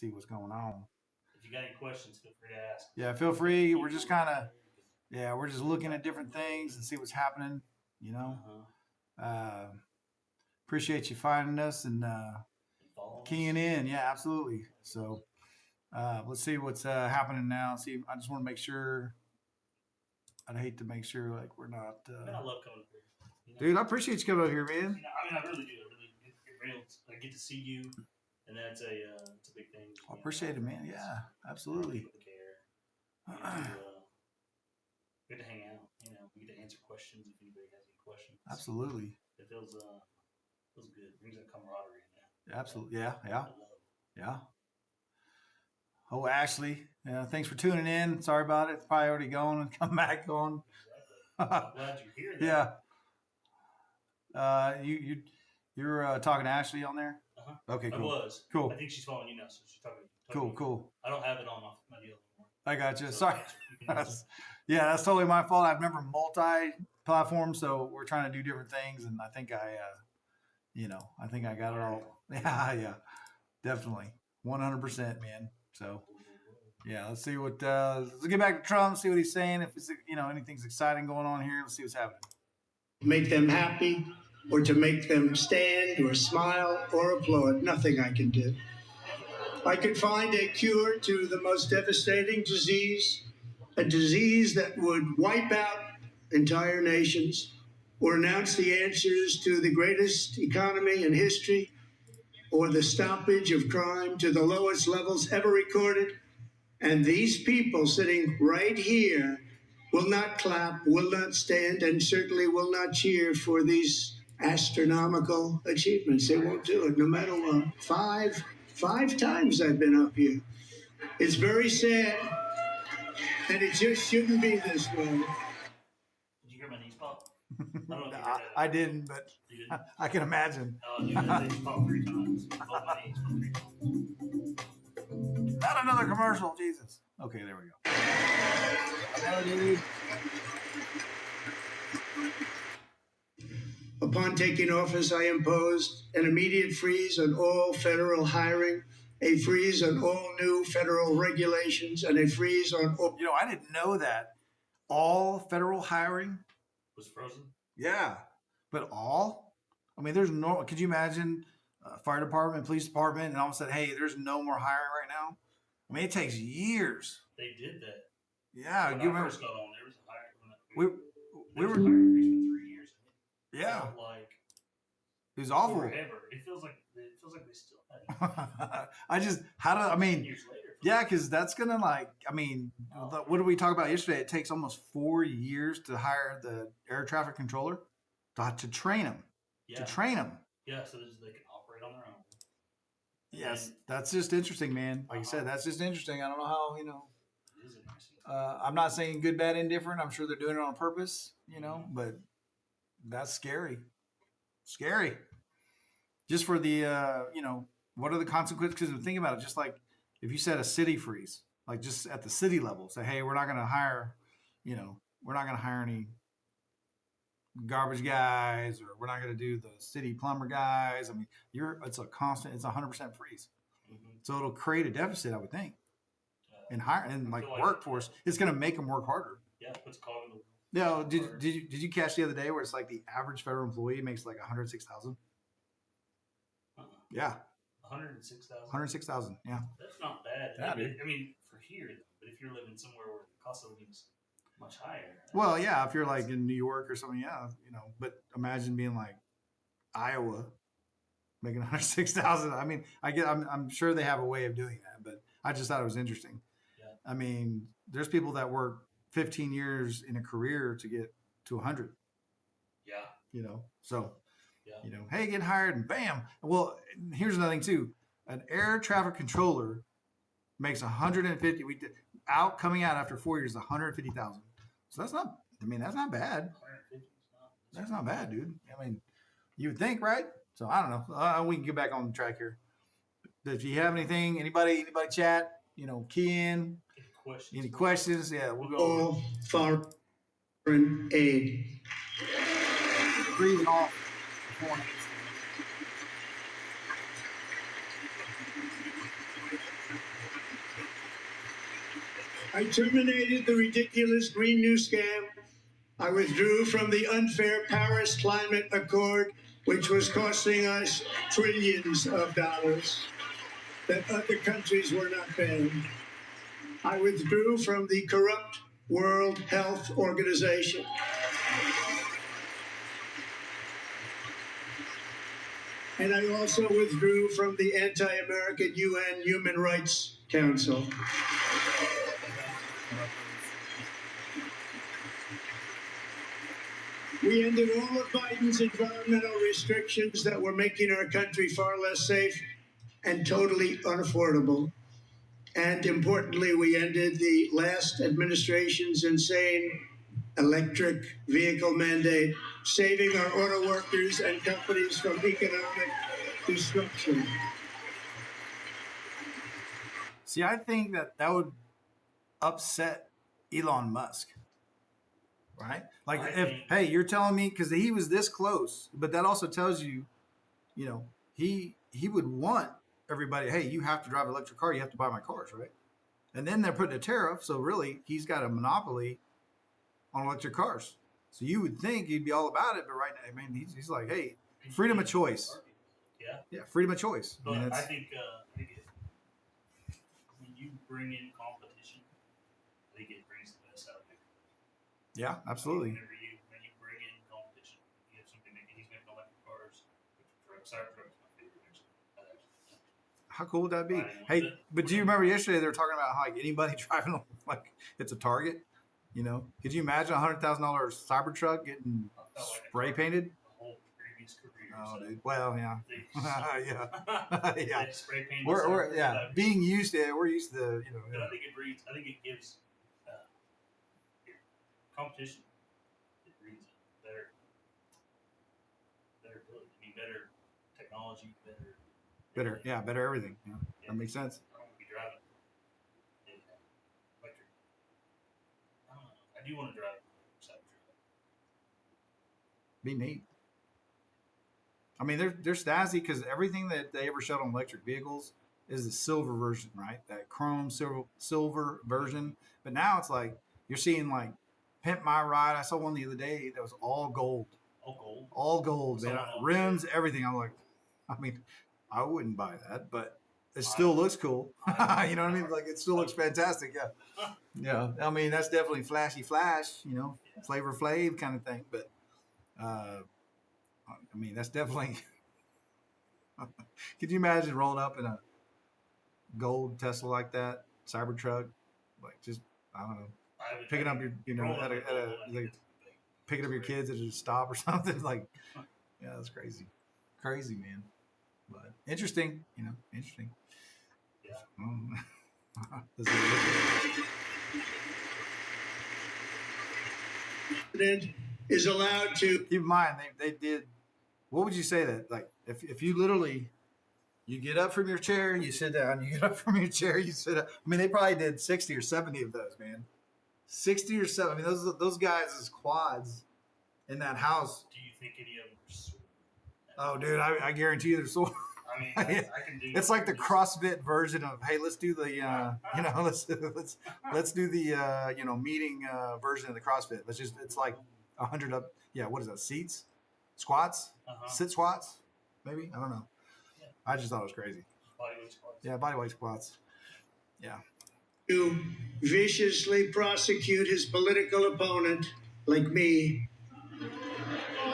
see what's going on. If you got any questions, feel free to ask. Yeah, feel free. We're just kind of we're just looking at different things and see what's happening. You know, uh, appreciate you finding us and keying in. Yeah, absolutely. So let's see what's happening now. See, I just want to make sure. I'd hate to make sure like we're not. Man, I love coming up here. You know? Dude, I appreciate you coming out here, man. I really do. I get to see you, and that's it's a big thing. I appreciate it, man. Yeah, absolutely. People that care. Get to hang out. We get to answer questions if anybody has any questions. Absolutely. It feels good. It brings that camaraderie in there. Absolutely. Yeah. Oh, Ashley, thanks for tuning in. Sorry about it. It's probably already going and come back on. Exactly. I'm glad you're here. Yeah. You're talking to Ashley on there? Uh-huh. Okay, cool. I was. Cool. I think she's following you now, so she's talking to you. Cool. I don't have it on my deal anymore. I got you. Sorry. Yeah, that's totally my fault. I've never multi-platform, so we're trying to do different things, and I think I think I got it all. Yeah, definitely, 100%, man. So, yeah, let's see what. Let's get back to Trump. See what he's saying. If it's anything's exciting going on here, let's see what's happening. Make them happy, or to make them stand, or smile, or applaud. Nothing I can do. I could find a cure to the most devastating disease, a disease that would wipe out entire nations, or announce the answers to the greatest economy in history, or the stoppage of crime to the lowest levels ever recorded. And these people sitting right here will not clap, will not stand, and certainly will not cheer for these astronomical achievements. They won't do it, no matter what. Five times I've been up here. It's very sad, and it just shouldn't be this way. Did you hear my knees pop? I don't know if I didn't, but I can imagine. Oh, dude, they just popped 3 times. Both my knees popped 3 times. Not another commercial, Jesus. Okay, there we go. Hello, dude. Upon taking office, I imposed an immediate freeze on all federal hiring, a freeze on all new federal regulations, and a freeze on all... I didn't know that. All federal hiring was frozen? Yeah. But all? I mean, there's no... Could you imagine fire department, police department, and all of a sudden, hey, there's no more hiring right now? I mean, it takes years. They did that. Yeah. When I first got on, there was a hiring... We were... hiring freeze for 3 years. Yeah. Like it was awful. Forever. It feels like they still had it. Years later. Yeah, because that's gonna what did we talk about yesterday? It takes almost 4 years to hire the air traffic controller to train them. Yeah. To train them. Yeah, so they can operate on their own. Yes, that's just interesting, man. Like you said, that's just interesting. I don't know how It is interesting. I'm not saying good, bad, indifferent. I'm sure they're doing it on purpose, but that's scary. Scary. Just for the, what are the consequences? Because think about it, just like if you set a city freeze, like just at the city level, say, hey, we're not going to hire, we're not going to hire any garbage guys, or we're not going to do the city plumber guys. I mean, it's a 100% freeze. Mm-hmm. So it'll create a deficit, I would think. And workforce, it's going to make them work harder. Yeah, it puts cog in the wheel. No, did you catch the other day where it's like the average federal employee makes like $106,000? Yeah. 106,000. 106,000. Yeah. That's not bad. Yeah, I mean, for here, but if you're living somewhere where the cost of living is much higher. Well, yeah, if you're like in New York or something, yeah, But imagine being like Iowa, making 106,000. I mean, I'm sure they have a way of doing that, but I just thought it was interesting. Yeah. I mean, there's people that work 15 years in a career to get to 100. Yeah. So, yeah. Hey, get hired and bam. Well, here's another thing too. An air traffic controller makes 150. Coming out after 4 years, 150,000. So that's not bad. That's not bad, dude. I mean, you would think, right? So I don't know. We can get back on the track here. If you have anything, anybody chat, key in. Any questions? Yeah, we'll go. All foreign aid. Breathing off. I terminated the ridiculous Green New Scam. I withdrew from the unfair Paris Climate Accord, which was costing us trillions of dollars that other countries were not paying. I withdrew from the corrupt World Health Organization. And I also withdrew from the anti-American UN Human Rights Council. We ended all of Biden's environmental restrictions that were making our country far less safe and totally unaffordable. And importantly, we ended the last administration's insane electric vehicle mandate, saving our auto workers and companies from economic destruction. See, I think that would upset Elon Musk, right? Like, I if think- hey, you're telling me because he was this close, but that also tells you, you know, he would want everybody. Hey, you have to drive an electric car. You have to buy my cars, right? And then they're putting a tariff, so really he's got a monopoly on electric cars. So you would think he'd be all about it, but right now, I mean, he's like, hey, freedom of choice. Yeah. Freedom of choice. But mean, I that's, think when you bring in competition, I think it brings the best out of you. yeah, absolutely. Whenever when you bring in competition, you have something that he's going to go electric cars, Cybertruck's my favorite actually. How cool would that be? Right. Hey, but do you remember yesterday they were talking about how like anybody driving like it's a Target? You know, could you imagine $100,000 Cybertruck getting I felt like spray painted? the whole previous career. Oh, so dude. Well, yeah, they- yeah, yeah. they spray painted We're Cybertruck, yeah being used to it. We're used to you know. But I think it breeds. I think it gives competition. It breeds better ability. I mean, better technology, better. Better, yeah, better everything. Yeah, that makes sense. I don't want to be driving electric. I don't know. I do want to drive Cybertruck. Be neat. I mean, they're snazzy because everything that they ever showed on electric vehicles is the silver version, right? That chrome silver version. But now it's like you're seeing like Pimp My Ride. I saw one the other day that was all gold, All gold. all gold, man. Rims, everything. I'm like, I mean, I wouldn't buy that, but it still looks cool. You know what I mean? Like it still looks fantastic. Yeah, yeah. I mean, that's definitely flashy flash. You know, Flavor Flav kind of thing. But I mean, that's definitely. Could you imagine rolling up in a gold Tesla like that, Cybertruck, like just I don't know, I would picking up your like picking up your kids at a stop or something like, yeah, that's crazy, crazy man, but interesting, you know, interesting. Yeah. This is- President is allowed to. Keep in mind they did. What would you say that like if you literally you get up from your chair, you sit down, you get up from your chair, you sit up. I mean, they probably did 60 or 70 of those, man. 60 or 70. I mean, those guys' quads in that house. Do you think any of them are sore? Oh, dude, I guarantee you they're sore. I mean, Yeah. I can do. It's like the CrossFit version of, hey, let's do the, you know, let's do the, you know, meeting version of the CrossFit. It's like 100 up. Yeah, what is that? Seats, squats, sit squats, maybe. I don't know. Yeah. I just thought it was crazy. Bodyweight squats. Yeah, bodyweight squats. Yeah. To viciously prosecute his political opponent, like me.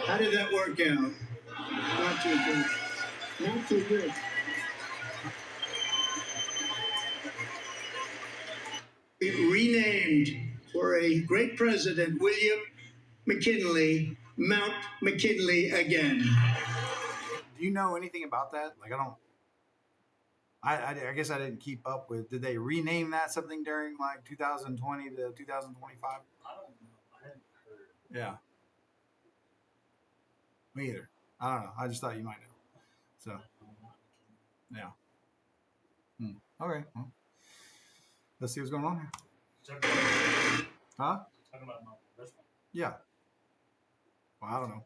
How did that work out? Not too good. Not too good. It renamed for a great president, William McKinley, Mount McKinley again. Do you know anything about that? Like, I guess I didn't keep up with. Did they rename that something during like 2020 to 2025? I don't know. I hadn't heard. Yeah. Me either. I don't know. I just thought you might know. So, yeah. Okay. Well, let's see what's going on here. Talking about, Huh? talking about my first one. Yeah. Well, I don't know.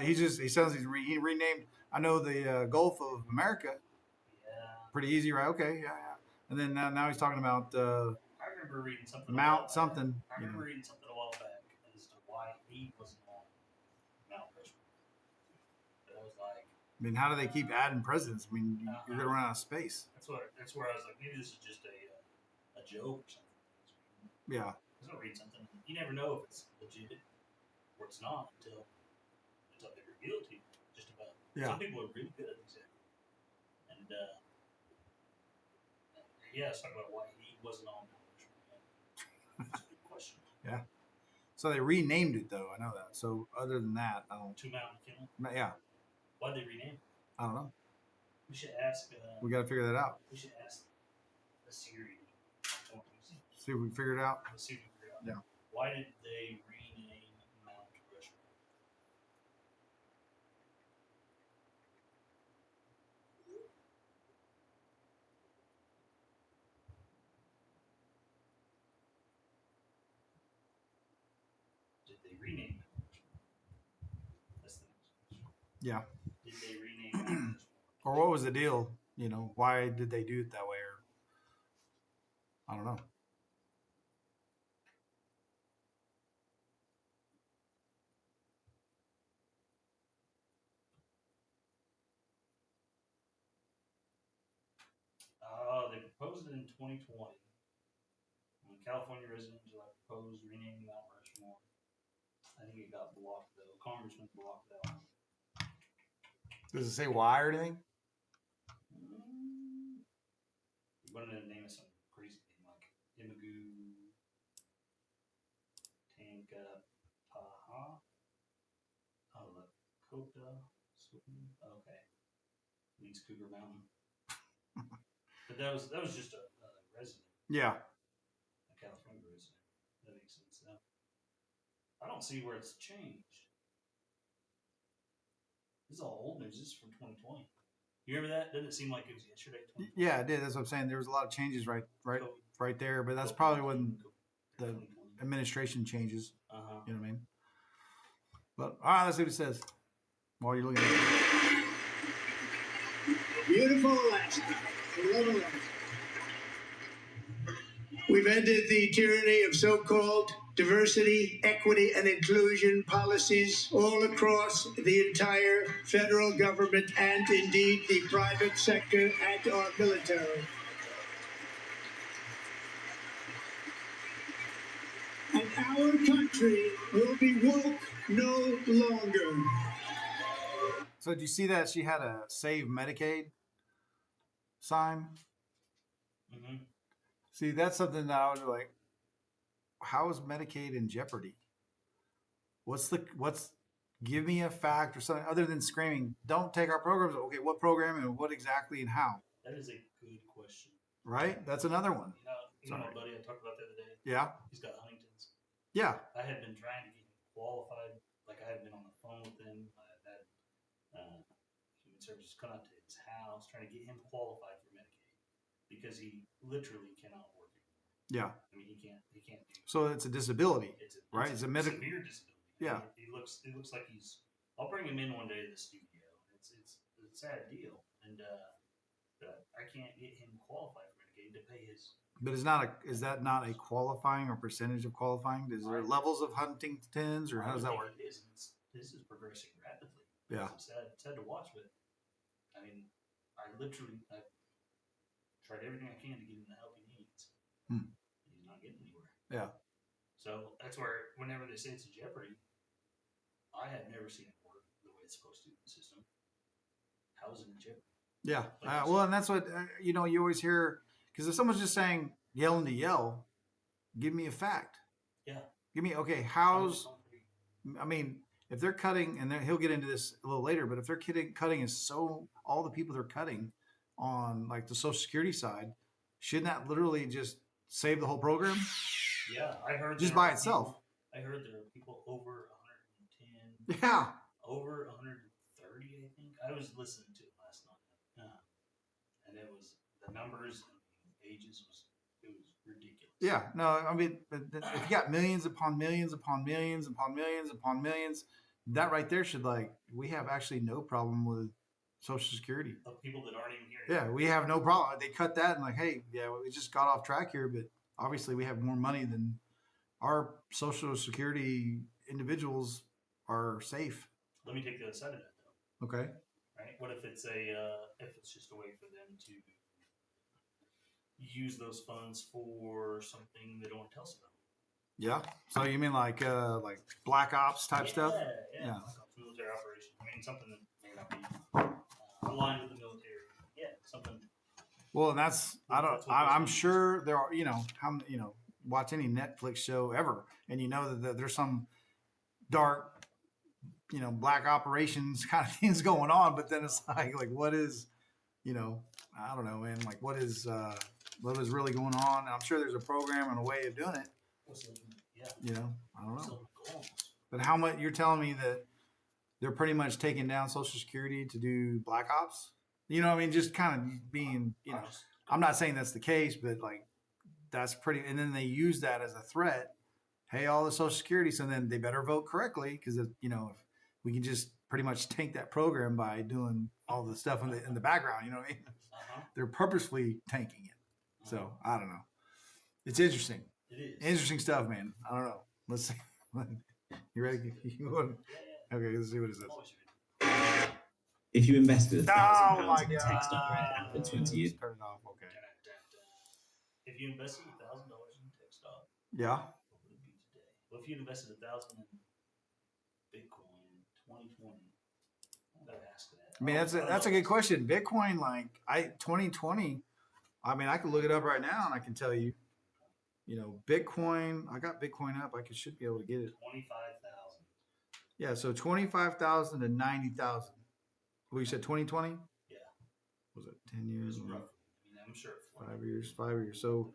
He sounds he renamed. I know the Gulf of America. Yeah. Pretty easy, right? Okay. Yeah. And then now he's talking about. I remember remember reading something. Mount something. I You remember know. reading something a while back as to why he wasn't on Mount Rushmore. But I was like, I mean, how do they keep adding presidents? I mean, you're gonna run out of space. that's where I was like, maybe this is just a joke or something. Yeah. Because I'll read something. You never know if it's legit or it's not until they reveal it to you. Just about. Yeah. Some people are really good at this. And yeah, let's talk about why he wasn't on Mount Rushmore. That's a good question. Yeah. So they renamed it though. I know that. So other than that, I don't. To Mountain McKinley. Yeah. Why'd they rename it? I don't know. We should ask. We got to figure that out. We should ask the Siri. See if we can figure it out. Let's see if we figure it out. Yeah. Why did they rename Mount Rushmore? Did they rename Mount Rushmore? That's the next question. Yeah. Did they rename Mount Rushmore? Or what was the deal? You know, why did they do it that way? Or I don't know. They proposed it in 2020. When California resident July proposed renaming Mount Rushmore. I think it got blocked though. Congressman blocked that one. Does it say why or anything? He wanted to name it something crazy name like Imagu Tankapaha. Oh, Lakota. Okay. Means Cougar Mountain. But that was just a resident, Yeah. a California resident. That makes sense now. I don't see where it's changed. This is all old news. This is from 2020. You remember that? Doesn't it seem like it was yesterday? 2020? Yeah, it did. That's what I'm saying. There was a lot of changes right there. But that's probably when the administration changes. Uh-huh. You know what I mean? But all right, let's see what it says. While you're looking at it. Beautiful Alaska. I love Alaska. We've ended the tyranny of so-called diversity, equity, and inclusion policies all across the entire federal government and indeed the private sector and our military. And our country will be woke no longer. So did you see that she had a Save Medicaid sign? Mm-hmm. See, that's something that I was like, how is Medicaid in jeopardy? What's give me a fact or something other than screaming, don't take our programs. Okay, what program and what exactly and how? That is a good question. Right? That's another one. You know my buddy I talked about the other day? Yeah. He's got Huntington's. Yeah. I had been trying to get him qualified. Like, I had been on the phone with him. I had Human Services come out to his house, trying to get him qualified for Medicaid because he literally cannot work anymore. Yeah. I mean, he can't do it. So it's a disability, right? It's a severe disability. Yeah. It looks like he's. I'll bring him in one day to the studio. It's a sad deal, and I can't get him qualified for Medicaid to pay his. But is that not a qualifying or percentage of qualifying? Is there levels of Huntington's or how does that work? It is. This is progressing rapidly. Yeah. It's sad to watch, but I mean, I've tried everything I can to get him the help he needs. He's not getting anywhere. Yeah. So that's where whenever they say it's a jeopardy, I have never seen it work the way it's supposed to in the system. How is it in jeopardy? Yeah. Well, and that's what, you always hear, because if someone's just saying, yelling to yell, give me a fact. Yeah. Give me, okay, if they're cutting, and he'll get into this a little later, but if they're cutting is all the people they're cutting on like the Social Security side, shouldn't that literally just save the whole program? Yeah, I heard just by itself. I heard there are people over 110. Yeah. Over 130, I think. I was listening to it last night, and it was the numbers and the ages it was ridiculous. Yeah, no, I mean, if you got millions upon millions upon millions upon millions upon millions, that right there should we have actually no problem with Social Security. Of people that aren't even here. Yeah, we have no problem. They cut that and hey, yeah, we just got off track here, but obviously we have more money than our Social Security individuals are safe. Let me take the other side of that though. Okay. Right? What if it's if it's just a way for them to use those funds for something they don't want to tell us about? Yeah. So you mean like Black Ops type stuff? Yeah. Yeah. Like a military operation. I mean, something that may not be aligned with the military. Yeah, something. Well, and that's That's what I'm those sure there are, watch any Netflix show ever, and you know that there's some dark, black operations kind of things going on. But then it's like what is, I don't know, man. Like what is really going on? And I'm sure there's a program and a way of doing it. Yeah. I don't know. So goals. But how much you're telling me that they're pretty much taking down Social Security to do Black Ops? You know what I mean? Just kind of being, I'm not saying that's the case, but like that's pretty. And then they use that as a threat. Hey, all the Social Security. So then they better vote correctly because if we can just pretty much tank that program by doing all the stuff in the background. You know what I mean? They're purposefully tanking it. So I don't know. It's interesting. It is. Interesting stuff, man. I don't know. Let's see. You ready? Okay, let's see what it says. If you invested £1,000 my in tech stock right now for 20 years, Turn it off. Okay. If you invested $1,000 in tech stock, Yeah. what would it be today? Well, if you invested $1,000 in Bitcoin in 2020, I gotta ask that. I mean, that's a good question. Bitcoin, 2020. I mean, I could look it up right now and I can tell you. Bitcoin. I got Bitcoin up. Should be able to get it. 25,000. Yeah. So 25,000 to 90,000. Well, you said 2020. Yeah. Was it 10 years? Roughly. I mean, I'm sure. 5 years. 5 years. So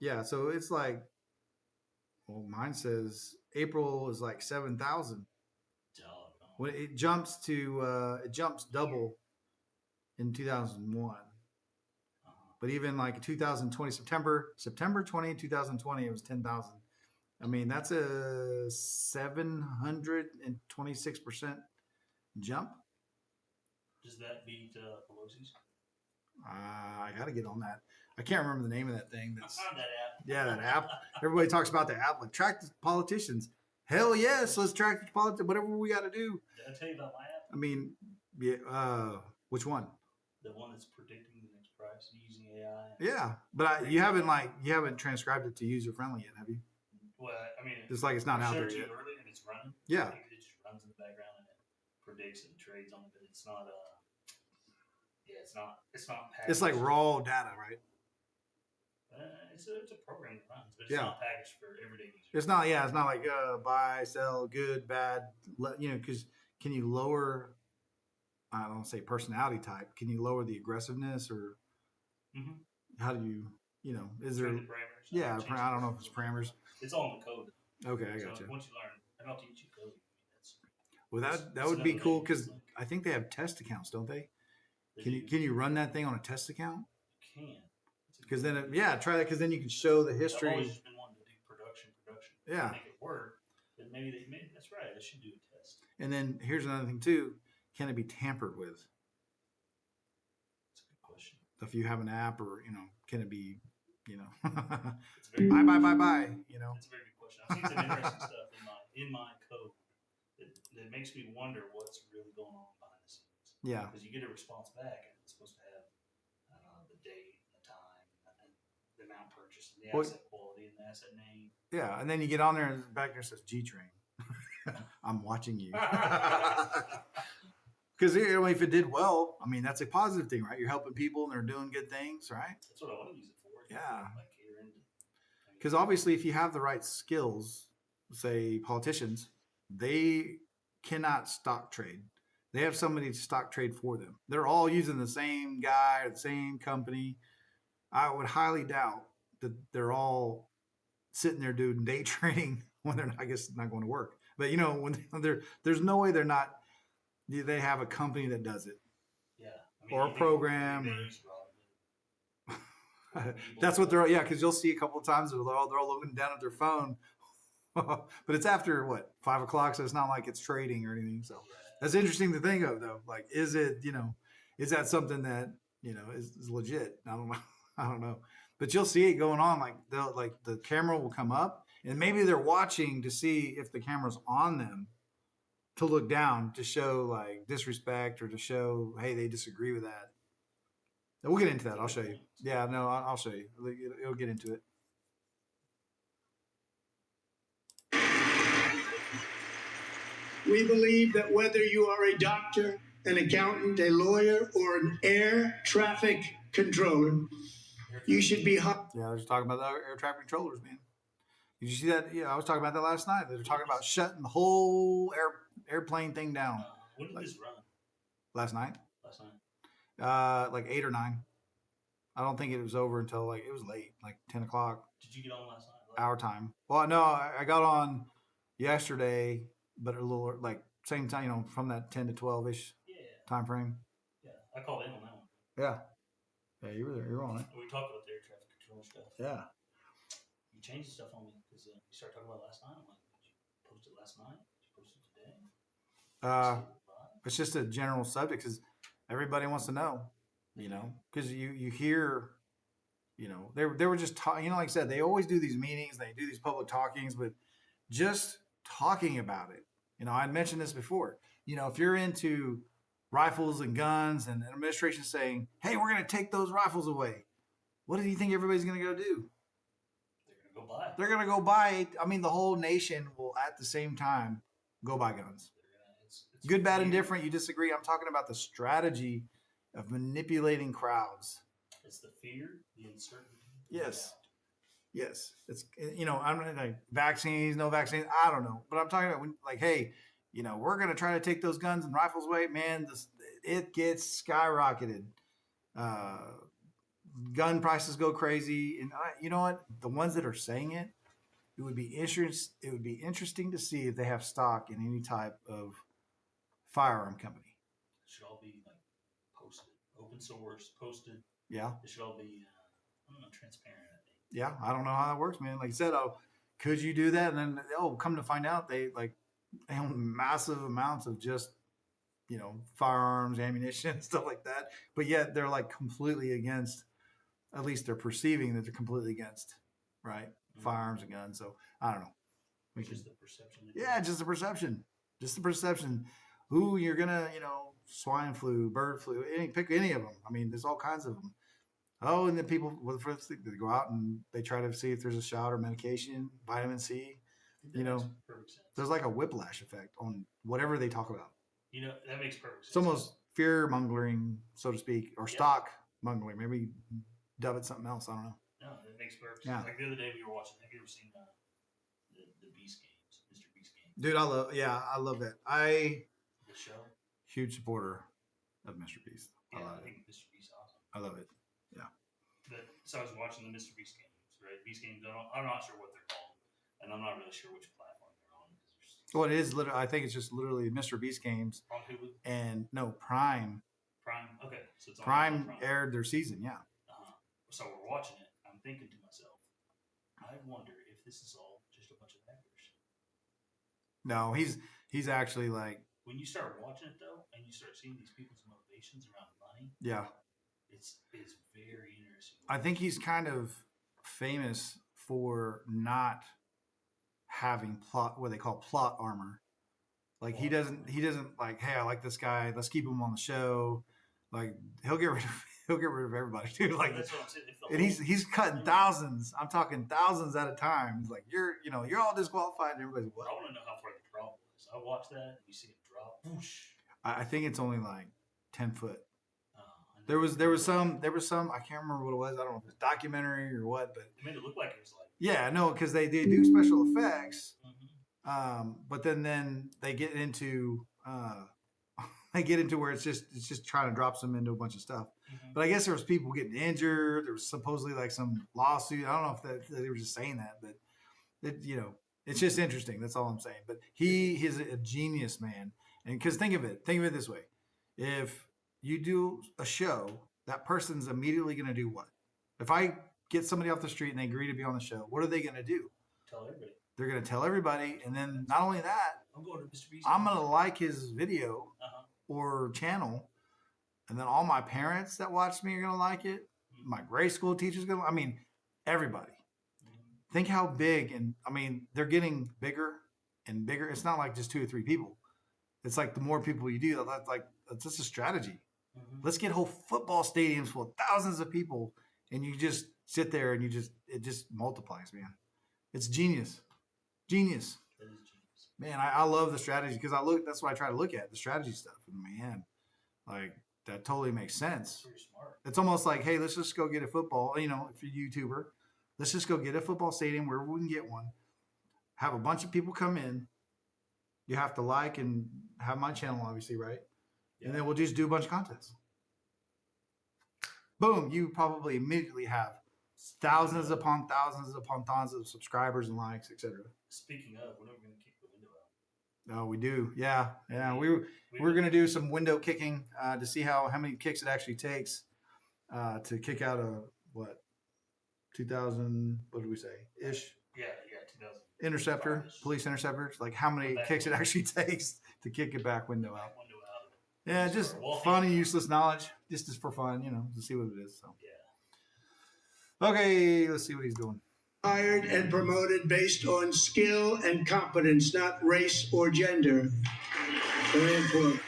yeah. So it's like. Well, mine says April is like 7,000. When it jumps double in 2001. But even like 2020, September 20, 2020, it was 10,000. I mean, that's a 726% jump. Does that beat Pelosi's? I got to get on that. I can't remember the name of that thing. I found that app. Yeah, that app. Everybody talks about the app. Like, track the politicians. Hell yes, let's track the politicians. Whatever we got to do. Did I tell you about my app? I mean, yeah, which one? The one that's predicting the next price using AI. Yeah, but you haven't transcribed it to user friendly yet, have you? Well, I mean, It's like it's not out showed there it to yet. you earlier and it's running. Yeah. It just runs in the background and it predicts and trades on it, but it's not. Yeah, it's not. It's not. Packaged. It's like raw data, right? It's a program that runs, but it's Yeah. not packaged for everyday users. It's not. Yeah, it's not like buy, sell, good, bad. Because can you lower? I don't say personality type. Can you lower the aggressiveness or Mhm. how do you? Is there? Change the parameters. Yeah, Change I don't know if it's parameters. It's all in the code. Okay, I So got you. once you learn, I don't teach you code. That's Well, that it's would be another cool thing. because It's like- I think they have test accounts, don't they? they Can do- you run that thing on a test account? You can. Because then, try that. Because then you can show the I've history. always just been wanting to do production. Yeah. Make it work. But maybe that's right. I should do a test. And then here's another thing too: can it be tampered with? That's a good question. If you have an app, or can it be, It's a very bye. That's a very good question. I've seen some interesting stuff in my code that makes me wonder what's really going on behind the scenes. Yeah. Because you get a response back and it's supposed to have the date, the time, and the amount purchased, and the Well- asset quality, and the asset name. Yeah, and then you get on there and back there says G Train. I'm watching you. Because if it did well, I mean that's a positive thing, right? You're helping people and they're doing good things, right? That's what I want to use it for. Yeah. Like catering to- Because obviously, if you have the right skills, say politicians, they cannot stock trade. They have somebody to stock trade for them. They're all using the same guy or the same company. I would highly doubt that they're all sitting there doing day trading when they're not, I guess, not going to work. But when there's no way they're not. They have a company that does it. Yeah. Or a you think program, they or- use Robinhood. That's what they're. Yeah, because you'll see a couple of times they're all looking down at their phone. But it's after 5 o'clock, so it's not like it's trading or anything. So that's interesting to think of, though. Like, is it is that something that is legit? I don't know. I don't know. But you'll see it going on. Like they'll like the camera will come up, and maybe they're watching to see if the camera's on them to look down to show like disrespect or to show hey they disagree with that. And we'll get into that. I'll show you. Yeah, no, I'll show you. It'll get into it. We believe that whether you are a doctor, an accountant, a lawyer, or an air traffic controller, you should be Yeah, I was talking about the air traffic controllers, man. Did you see that? Yeah, I was talking about that last night. They were talking about shutting the whole airplane thing down When did this run? last night. Last night. Like 8 or 9. I don't think it was over until like it was late, like 10 o'clock Did you get on last night? Like, our time. Well, no, I got on yesterday, but a little like same time, you know, from that 10 to 12 ish yeah, time frame. yeah. I called in on that one. Yeah, yeah, you were there. You were on it. We talked about the air traffic control stuff. Yeah. You changed the stuff on me because you started talking about last night. I'm like, did you post it last night? Did you post it today? It's just a general subject because everybody wants to know, you know, because you hear, you know, they were just talking, you know, like I said, they always do these meetings, they do these public talkings, but just talking about it, you know, I mentioned this before, you know, if you're into rifles and guns and the administration saying, hey, we're going to take those rifles away, what do you think everybody's going to go do? They're going to go buy. They're going to go buy, I mean, the whole nation will at the same time go buy guns. It's Good, bad, and weird. different. You disagree. I'm talking about the strategy of manipulating crowds. It's the fear, the uncertainty. Yes. Yes. It's, you know, I'm not like vaccines, no vaccines. I don't know. But I'm talking about when, like, hey, you know, we're going to try to take those guns and rifles away. Man, it gets skyrocketed. Gun prices go crazy. And you know what? The ones that are saying it, it would be interesting to see if they have stock in any type of firearm company. It should all be like posted, open source, posted. Yeah. It should all be, I don't know, transparent. I think. Yeah. I don't know how that works, man. Like I said, could you do that? And then, come to find out they own massive amounts of just, you know, firearms, ammunition, stuff like that. But yet they're like completely against, at least they're perceiving that they're completely against, right? Firearms and guns. So I don't know. It's just the perception. Yeah, just the perception. Just the perception. Who you're gonna, you know, swine flu, bird flu, pick any of them. I mean, there's all kinds of them. Oh, and then people they go out and they try to see if there's a shot or medication, vitamin C. You know, makes perfect sense. there's like a whiplash effect on whatever they talk about. You know, that makes perfect sense. It's almost fear mongering, so to speak, or Yeah. stock mongering. Maybe dub it something else. I don't know. No, it makes perfect Yeah. sense. Like the other day we were watching, have you ever seen the Beast games, Mr. Beast games? Dude, I love that. The show? Huge supporter of Mr. Beast. I Yeah, love I it. think Mr. Beast's awesome. I love it. So I was watching the Mr. Beast games, right? Beast games, I'm not sure what they're called, and I'm not really sure which platform they're on. Well, it is literally. I think it's just literally Mr. Beast games On Hulu? and no Prime. Prime? Okay. So it's on Prime aired their season. Yeah. So we're watching it. I'm thinking to myself, I wonder if this is all just a bunch of actors. No, he's actually like, When you start watching it, though, and you start seeing these people's motivations around money, yeah. it's very interesting. I think he's kind of famous for not having what they call plot armor. Like he doesn't like, hey, I like this guy, let's keep him on the show. Like he'll get rid of everybody, dude. Like, That's what I'm saying. If the and whole- he's cutting thousands. I'm talking thousands at a time. He's like, you're all disqualified. And everybody's I what? want to know how far the drop was. I watched that, and you see it drop. Whoosh. I think it's only like 10 foot. And There was some I can't remember what it was. I don't know if it's documentary or what, but It made it look like it was like. yeah, no, because they do special effects. Mhm. But then they get into where it's just trying to drop them into a bunch of stuff. Mhm. But I guess there was people getting injured. There was supposedly like some lawsuit. I don't know if that they were just saying that, but it's just interesting. That's all I'm saying. But he is a genius, man. And because think of it this way: if you do a show, that person's immediately going to do what? If I get somebody off the street and they agree to be on the show, what are they going to do? Tell everybody. They're going to tell everybody, and then not only that, I'm going to Mr. Beast. I'm going to like his video Uh-huh. or channel, and then all my parents that watch me are going to like it. My grade school teachers going to, I mean, Everybody. Think how big, and I mean, they're getting bigger and bigger. It's not like just 2 or 3 people. It's like the more people you do, that's just a strategy. Let's get whole football stadiums full of thousands of people, and you just sit there and it just multiplies, man. It's genius. Genius. That is genius. Man, I love the strategy because that's what I try to look at, the strategy stuff. And man, like that totally makes sense. Pretty smart. It's almost like, hey, let's just go get a football, if you're a YouTuber, let's just go get a football stadium wherever we can get one. Have a bunch of people come in. You have to like and have my channel, obviously, right? Yeah. And then we'll just do a bunch of contests. Boom, you probably immediately have thousands upon thousands of subscribers and likes, etc. Speaking of, when are we going to kick the window out? Oh, we do. Yeah. We're going to do some window kicking to see how many kicks it actually takes to kick out a, 2000, what did we say, ish? Yeah, 2000. Interceptor, police interceptors, like how many kicks it actually takes to kick it back window out. Window out. Yeah, just fun and useless knowledge, just for fun, to see what it is. So Yeah. okay, let's see what he's doing. Hired and promoted based on skill and competence, not race or gender. Very important.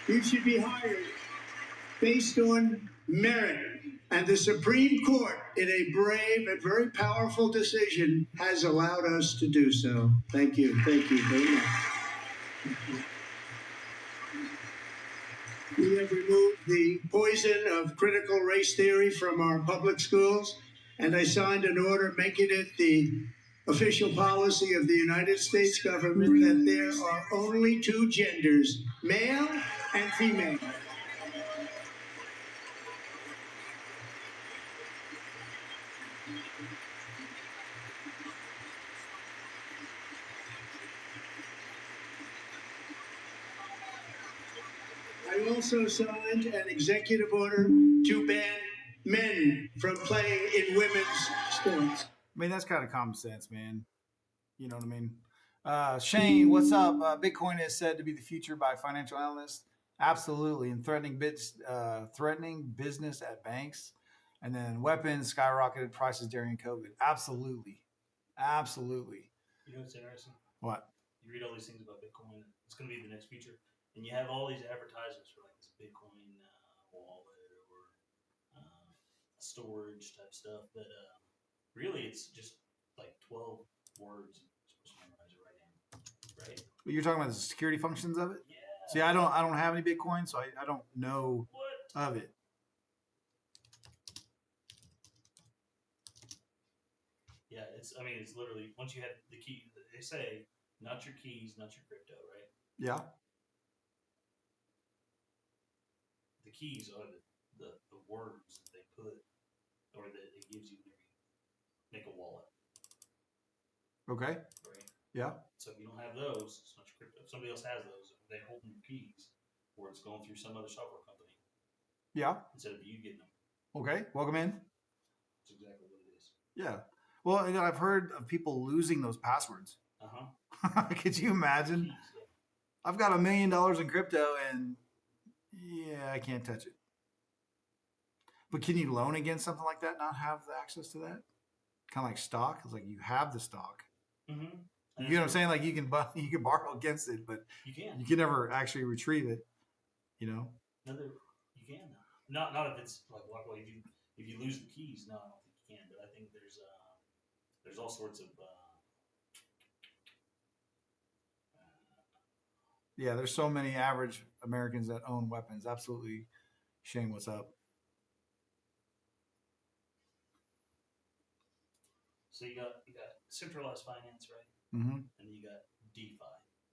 You should be hired based on merit. And the Supreme Court, in a brave and very powerful decision, has allowed us to do so. Thank you. Thank you very much. We have removed the poison of critical race theory from our public schools, and I signed an order making it the official policy of the United States government that there are only 2 genders, male and female. I also signed an executive order to ban men from playing in women's sports. I mean, that's kind of common sense, man. You know what I mean? Shane, what's up? Bitcoin is said to be the future by financial analysts. Absolutely. And threatening business at banks. And then weapons skyrocketed prices during COVID. Absolutely. Absolutely. You know what's interesting? What? You read all these things about Bitcoin. It's going to be the next future. And you have all these advertisements for like this Bitcoin wallet or storage type stuff. But really, it's just like 12 words. You're supposed to memorize it right now. Right? But you're talking about the security functions of it? Yeah. See, I don't have any Bitcoin, so I don't know What? of it. Yeah, it's literally, once you have the key, they say, not your keys, not your crypto, right? Yeah. The keys are the words that they put, or that it gives you when you make a wallet, Okay. right? Yeah. So if you don't have those, it's not your crypto. If somebody else has those, they hold your keys, or it's going through some other software company Yeah. instead of you getting them. Okay. Welcome in. That's exactly what it is. Yeah. Well, I've heard of people losing those passwords. Could you imagine? Keys, yeah. I've got $1 million in crypto and yeah, I can't touch it. But can you loan against something like that, not have the access to that? Kind of like stock. It's like you have the stock. Mm-hmm. You know what I'm saying? Like you can borrow against it, but You can. you can never actually retrieve it. You know? You can. Not if it's like if you lose the keys. No, I don't think you can. But I think there's all sorts of. Yeah, there's so many average Americans that own weapons. Absolutely. Shane, what's up? So you got centralized finance, right? Mm-hmm. And you got DeFi,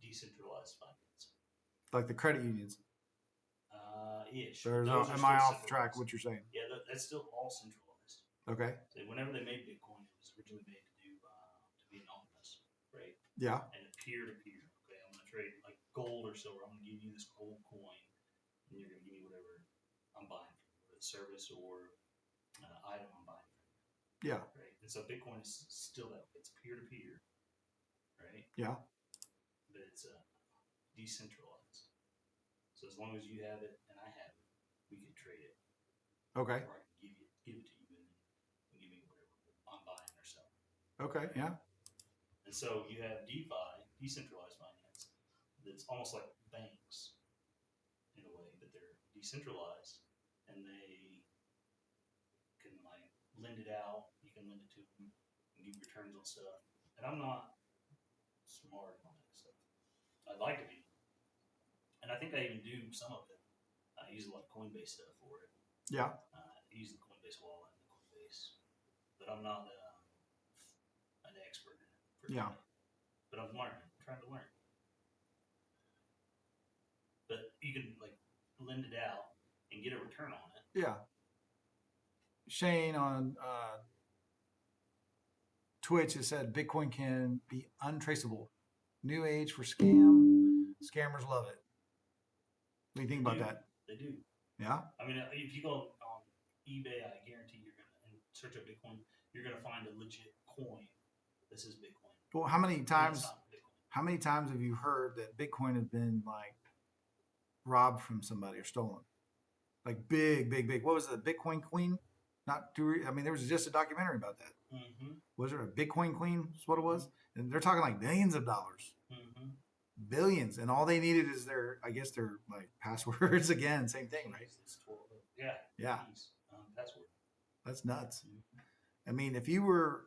decentralized finance. Like the credit unions. Ish. Am Those are I still off track? centralized. What you're saying? Yeah, that's still all centralized. Okay. So whenever they made Bitcoin, it was originally made to be anonymous, right? Yeah. And peer to peer. Okay, I'm gonna trade like gold or silver. I'm gonna give you this gold coin, and you're gonna give me whatever I'm buying from you, whether it's service or item I'm buying from you. Yeah. Right. And so Bitcoin is still that way. It's peer to peer, right? Yeah. But it's decentralized. So as long as you have it and I have it, we can trade it. Okay. Or I can give it to you and give me whatever I'm buying or selling. Okay. Yeah. And so you have DeFi, decentralized finance, that's almost like banks in a way, but they're decentralized and they can like lend it out. You can lend it to them and give returns on stuff. And I'm not smart on that stuff. I'd like to be, and I think I even do some of it. I use a lot of Coinbase stuff for it. Yeah. I use the Coinbase wallet and the Coinbase, but I'm not an expert in it. Yeah. But I'm learning. I'm trying to learn. But you can like lend it out and get a return on it. Yeah. Shane on Twitch has said Bitcoin can be untraceable. New age for scam. Scammers love it. What do you think about that? They do. Yeah. I mean, if you go on eBay, I guarantee you're gonna and search up Bitcoin, you're gonna find a legit coin. This is Bitcoin. Well, how many And it's times? not Bitcoin. How many times have you heard that Bitcoin has been like robbed from somebody or stolen? Like big. What was it? The Bitcoin Queen? Not too. I mean, there was just a documentary about that. Mm-hmm. Was there a Bitcoin Queen? Is what it was. And they're talking like billions of dollars, Mm-hmm. billions, and all they needed is their, I guess, their like passwords again. Same thing, right? It's 12. Yeah. Yeah. Keys, password. That's nuts. Mhm. I mean, if you were,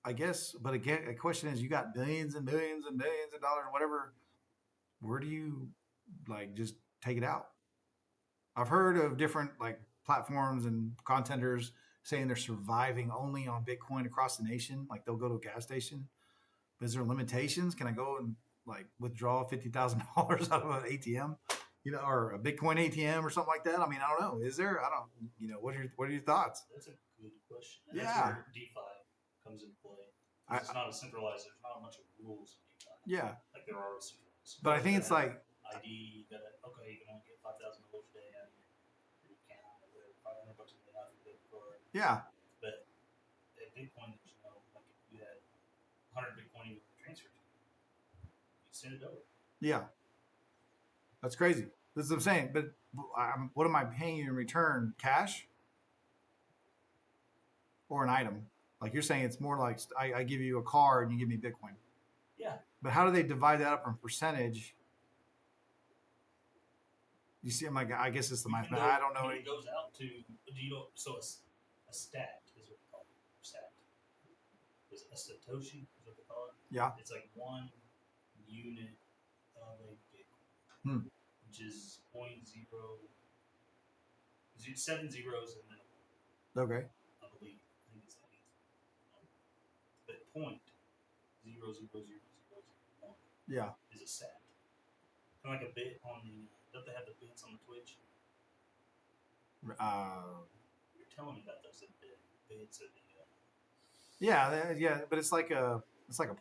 I guess, but again, the question is, you got billions and billions and billions of dollars, whatever. Where do you like just take it out? I've heard of different like platforms and contenders saying they're surviving only on Bitcoin across the nation. Like they'll go to a gas station. But is there limitations? Can I go and like withdraw $50,000 out of an ATM, you know, or a Bitcoin ATM or something like that? I mean, I don't know. Is there? I don't. You know, what are your thoughts? That's a good question. And Yeah. That's where DeFi comes into play. 'Cause I- it's not a centralized. There's not a bunch of rules in DeFi. Yeah, Like there are with centralized. but I think it's like ID. You gotta okay. You can only get $5,000 a day out of your account or whatever. $500 a day out of your debit card. yeah, But at Bitcoin, there's no like if you had 100 Bitcoin you would transfer to, you send it over. yeah. That's crazy. That's what I'm saying. But what am I paying you in return? Cash or an item? Like you're saying, it's more like I give you a card and you give me Bitcoin. Yeah. But how do they divide that up in percentage? You see, I'm like, I guess it's the math. I don't know. It goes out to do you know? So a stat is what they call it. Stat. Is a satoshi is what they call it. Yeah. It's like 1 unit of a Bitcoin, which is 7 zeros and then Okay. I believe. I think it's that easy. But point 0.00001 Yeah. is a sat. Kind of like a bit on the. Don't they have the bits on the Twitch? You're telling me about those the bits of the. Yeah. But it's like a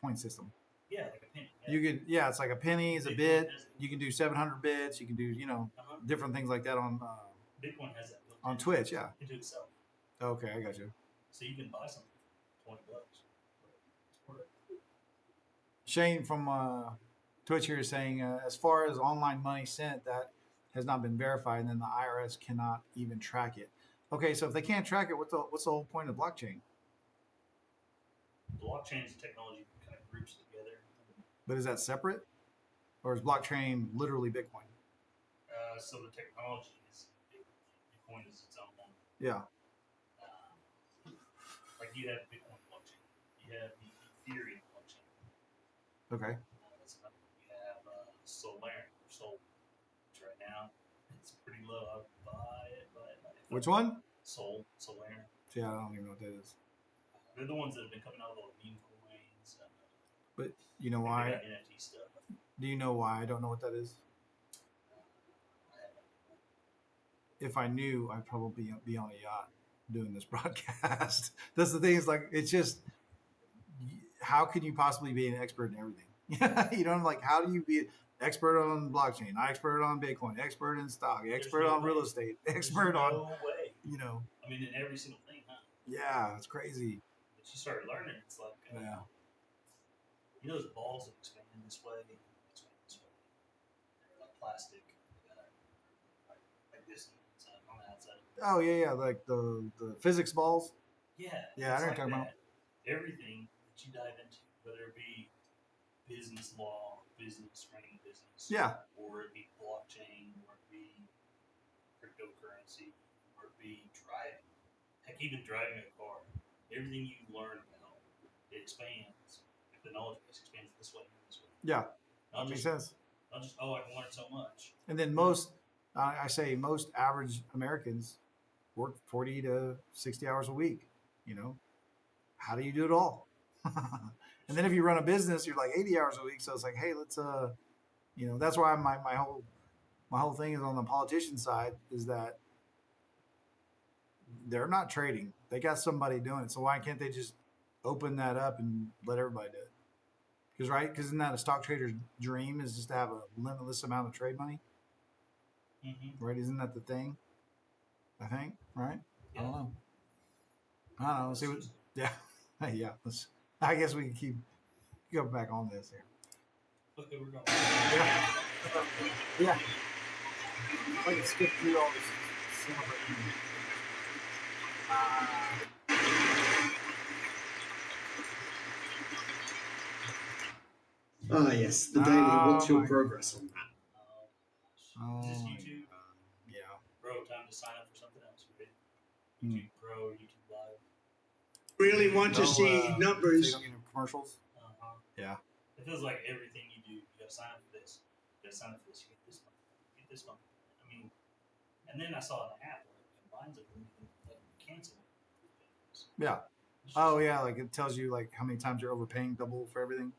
point system. Yeah, like a penny. Yeah. You could, it's like a penny is a Bitcoin bit. has it. You can do 700 bits. You can do, Uh-huh. different things like that on Bitcoin has that built on in Twitch. Yeah. into itself, Okay, I got you. so you can buy something for $20. It's worth it. Shane from Twitch here is saying, as far as online money sent that has not been verified, then the IRS cannot even track it. Okay, so if they can't track it, what's the whole point of blockchain? Blockchain is a technology that kind of groups together. But is that separate, or is blockchain literally Bitcoin? So the technology is Bitcoin is its own one. Yeah. Like you have Bitcoin blockchain, you have the Ethereum blockchain. Okay. That's another one. You have Solana or Sol, which right now it's pretty low. I would buy it. Which one? Solana. Yeah, I don't even know what that is. They're the ones that have been coming out with all the meme coins. But you know They why? got NFT stuff. Do you know why I don't know what that is? If I knew, I'd probably be on a yacht doing this broadcast. That's the thing. Is like, it's just, how can you possibly be an expert in everything? You know, like, how do you be an expert on blockchain, expert on Bitcoin, expert in stock, expert no on real way. estate, There's expert no on, way. I mean, in every single thing, huh? yeah, it's crazy. But you start learning, it's like, Yeah. you know, those balls that expand this way, expand this way. They're like plastic, like this on the outside. Oh yeah, like the physics balls. Yeah, Yeah, I it's know what like you're talking about. that. Everything that you dive into, whether it be business law, business, running a business, Yeah, or it be blockchain, or it be cryptocurrency, or it be driving. Heck, even driving a car. Everything you learn about, it expands. The knowledge base expands this way and this way. yeah, Not that makes just, sense. not just, oh, I can learn so much. And then most, I say most average Americans work 40 to 60 hours a week. You know, how do you do it all? And then if you run a business, you're like 80 hours a week. So it's like, hey, let's, you know, that's why my whole thing is on the politician side is that they're not trading. They got somebody doing it. So why can't they just open that up and let everybody do it? Because because isn't that a stock trader's dream is just to have a limitless amount of trade money? Mm-hmm. Right? Isn't that the thing? I think, right? Yeah. I don't know. I don't know. Let's see what, yeah. Yeah. I guess we can keep go back on this here. Okay, we're going. Yeah. Yeah. I can skip through all this celebrating. Ah, yes, the daily. What's your my progress on that? Oh, gosh. Is this my YouTube? God. Yeah. Bro, time to sign up for something else, right? Hmm. YouTube Pro, YouTube Live. Really want to see So you numbers. don't get any commercials? Uh-huh. Yeah. It feels like everything you do, you gotta sign up for this. You gotta sign up for this. You get this one. You get this one. I mean, and then I saw an app where it combines it and you can like, cancel it. Yeah. It's just- Oh yeah, like it tells you like how many times you're overpaying double for everything.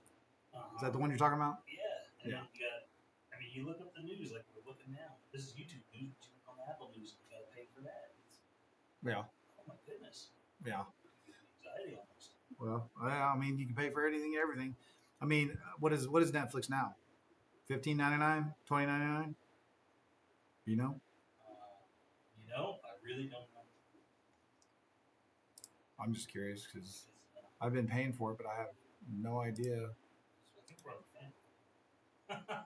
Is that the one you're talking about? Yeah. And Yeah. then you got, I mean, you look up the news like we're looking now. This is YouTube news. You look on Apple News, you gotta pay for that. Yeah. Oh my goodness. Yeah. Anxiety almost. Well, I mean, you can pay for anything, everything. I mean, what is Netflix now? $15.99, $20.99. You know, You know, I really don't know. I'm just curious because It's, I've been paying for it, but I have no idea. I think we're on the fan.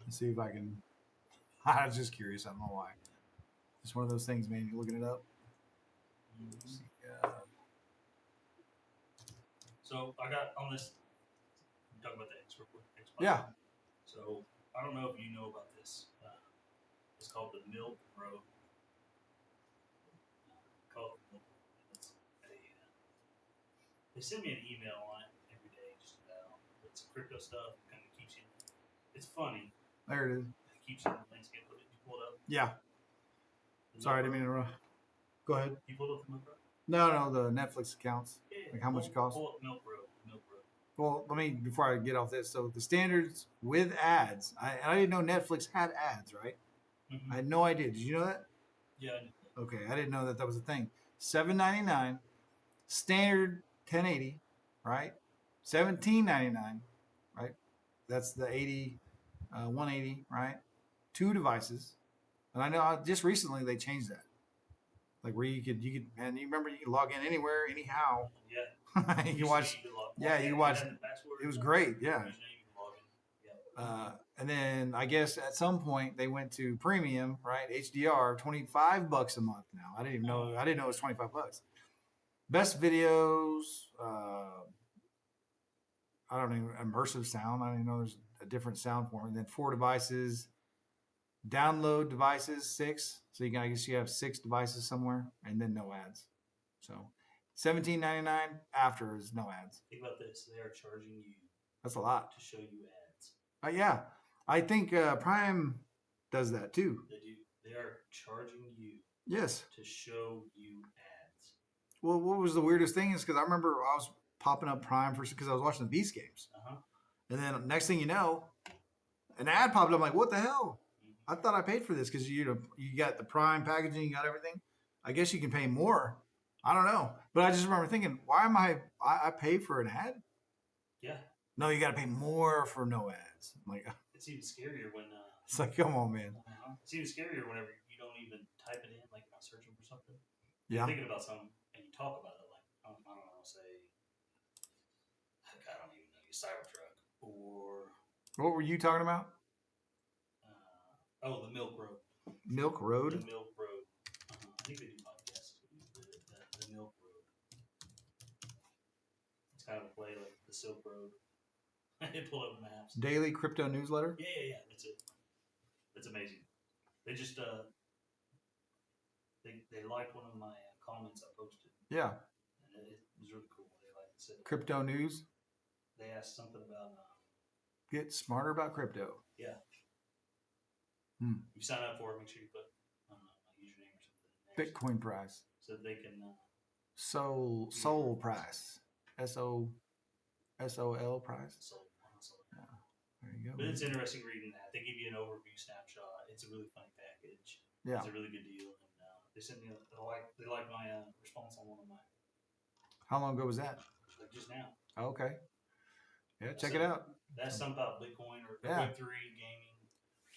Let's see if I can. I was just curious. I don't know why. Just one of those things, man. You're looking it up. Let's see, So I got on this. Talk about the X real quick. Yeah. So I don't know if you know about this. It's called the Milk Road. Called the Milk Road. It's they send me an email on it every day, just about it's crypto stuff. Kind of keeps you. It's funny. there it is. It keeps you in the landscape. What did you pull it up? Yeah. The Sorry, I Milk didn't mean Road? to. Go ahead. You pulled up the Milk Road? No, the Netflix accounts. Yeah. Like how much it costs? Pull up Milk Road. Milk Road. Well, let me before I get off this. So the standards with ads. I didn't know Netflix had ads, right? Mm-hmm. I had no idea. Did you know that? Yeah. Okay, I didn't know that was a thing. $7.99, standard 1080, right? $17.99, right? That's the 180, right? 2 devices, and I know just recently they changed that, like where you could, and you remember you could log in anywhere, anyhow. Yeah. You can watch. Yeah, you can watch. It was great. Yeah. And then I guess at some point they went to premium, right? HDR, $25 a month now. I didn't know it was $25. Best videos, I don't even immersive sound. I don't even know there's a different sound form. And then 4 devices, download devices 6. So you can, I guess you have 6 devices somewhere, and then no ads. So $17.99 after is no ads. Think about this: they are charging you That's a lot. to show you ads. Yeah, I think Prime does that too. They do. They are charging you Yes. to show you ads. Well, what was the weirdest thing is because I remember I was popping up Prime because I was watching the Beast games, and then next thing you know, an ad popped up. I'm like, what the hell? I thought I paid for this because you got the Prime packaging, you got everything. I guess you can pay more. I don't know, but I just remember thinking, why am I pay for an ad? Yeah. No, you got to pay more for no ads. I'm like, It's even scarier when. it's like, come on, man. It's even scarier whenever you don't even type it in, like you're not searching for something. Yeah. You're thinking about something and you talk about it, like I don't know, say, heck, I don't even know, Cybertruck or. What were you talking about? Oh, the Milk Road. Milk Road. The Milk Road. I think they do podcasts. The Milk Road. It's kind of a play like the Silk Road. I did pull up maps. Daily crypto newsletter. Yeah. That's it. That's amazing. They just they liked one of my comments I posted, Yeah. and it was really cool. They liked it. Crypto news. They asked something about Get smarter about crypto. you sign up for it. Make sure you put my username or something in there, Bitcoin price. so they can Soul price. SOL price. so. There you go. But it's interesting reading that. They give you an overview snapshot. It's a really funny package. Yeah. It's a really good deal, and they sent me they like my response on one of my How long ago was that? like just now. Okay. Yeah, check it out. That's something about Bitcoin or Yeah. Web3 gaming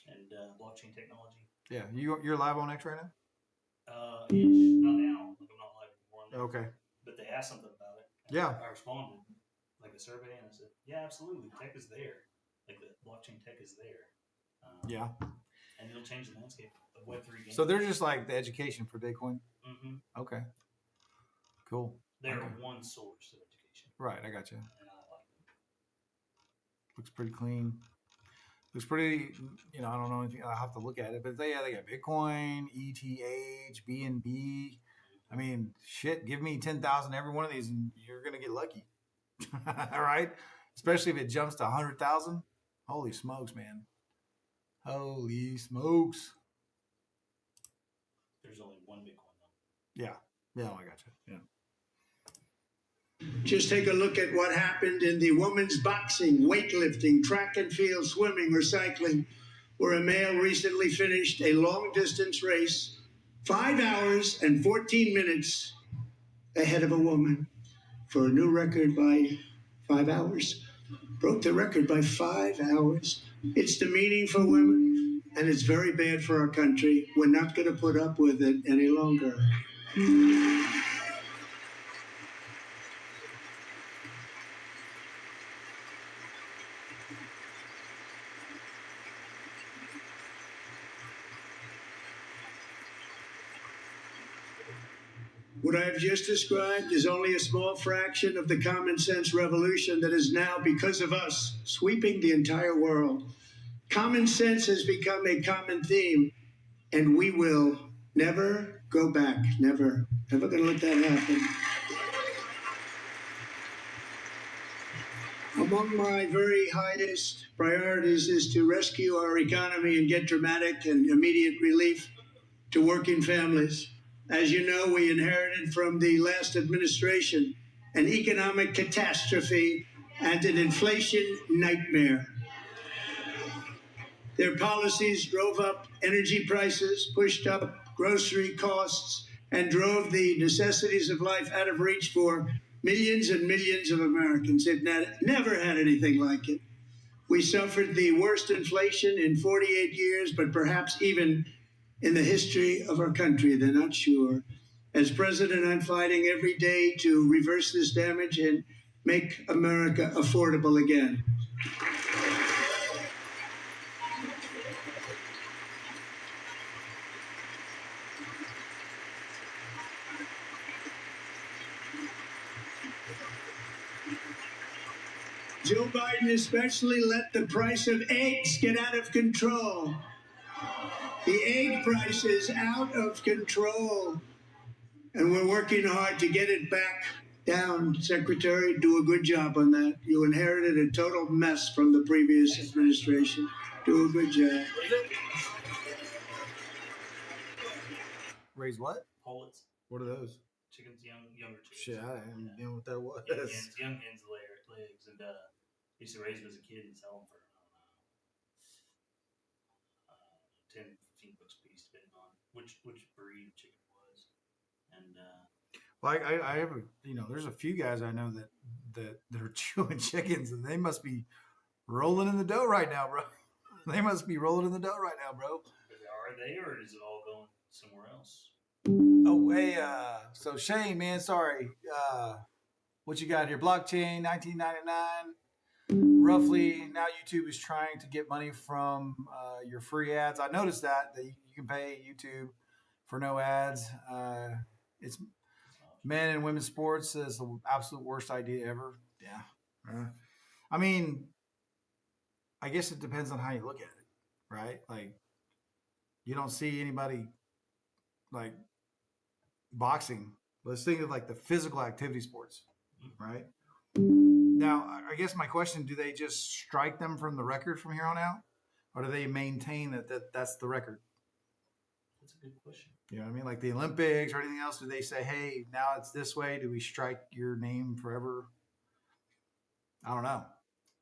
and blockchain technology. Yeah, you're live on X right now. Not now. Like I'm not live anymore. on there. Okay. But they asked something about it. And Yeah. I responded like a survey, and I said, "Yeah, absolutely. Tech is there. Like the blockchain tech is there. Yeah. And it'll change the landscape of Web3 gaming." So they're just like the education for Bitcoin. Mm-hmm. Okay. Cool. They're Okay. one source of education, Right, I got you. and I like them. Looks pretty clean. Looks pretty. I don't know anything. I'll have to look at it, but they got Bitcoin, ETH, BNB. I mean, shit. Give me 10,000 every one of these, and you're gonna get lucky. All right. Especially if it jumps to 100,000. Holy smokes, man. Holy smokes. There's only one Bitcoin though. Yeah. Yeah, I got you. Yeah. Just take a look at what happened in the women's boxing, weightlifting, track and field, swimming, or cycling, where a male recently finished a long distance race 5 hours and 14 minutes ahead of a woman for a new record by 5 hours. Broke the record by 5 hours. It's demeaning for women, and it's very bad for our country. We're not going to put up with it any longer. What I've just described is only a small fraction of the common sense revolution that is now, because of us, sweeping the entire world. Common sense has become a common theme, and we will never go back. Never. Never going to let that happen. Among my very highest priorities is to rescue our economy and get dramatic and immediate relief to working families. As you know, we inherited from the last administration an economic catastrophe and an inflation nightmare. Their policies drove up energy prices, pushed up grocery costs, and drove the necessities of life out of reach for millions and millions of Americans. They've never had anything like it. We suffered the worst inflation in 48 years, but perhaps even in the history of our country. They're not sure. As president, I'm fighting every day to reverse this damage and make America affordable again. Joe Biden especially let the price of eggs get out of control. The egg price is out of control, and we're working hard to get it back down. Secretary, do a good job on that. You inherited a total mess from the previous administration. Do a good job. Raise what? Pullets, What are those? chickens, younger chickens. Shit, I didn't know what that was. Young hens legs, and used to raise them as a kid and sell them for 10, 15 bucks a piece, depending on which breed of chicken it was. And Like I have there's a few guys I know that are chewing chickens, and they must be rolling in the dough right now, bro. They must be rolling in the dough right now, bro. are they, or is it all going somewhere else? Oh, hey, so Shane, man, sorry. What you got here? Blockchain, 1999. roughly now YouTube is trying to get money from your free ads. I noticed that you can pay YouTube for no ads. It's men and women's sports is the absolute worst idea ever. Yeah. I mean, I guess it depends on how you look at it, right? Like, you don't see anybody like boxing. Let's think of like the physical activity sports, right? Now, I guess my question: do they just strike them from the record from here on out, or do they maintain that's the record? That's a good question. You know what I mean? Like the Olympics or anything else? Do they say, "Hey, now it's this way"? Do we strike your name forever? I don't know.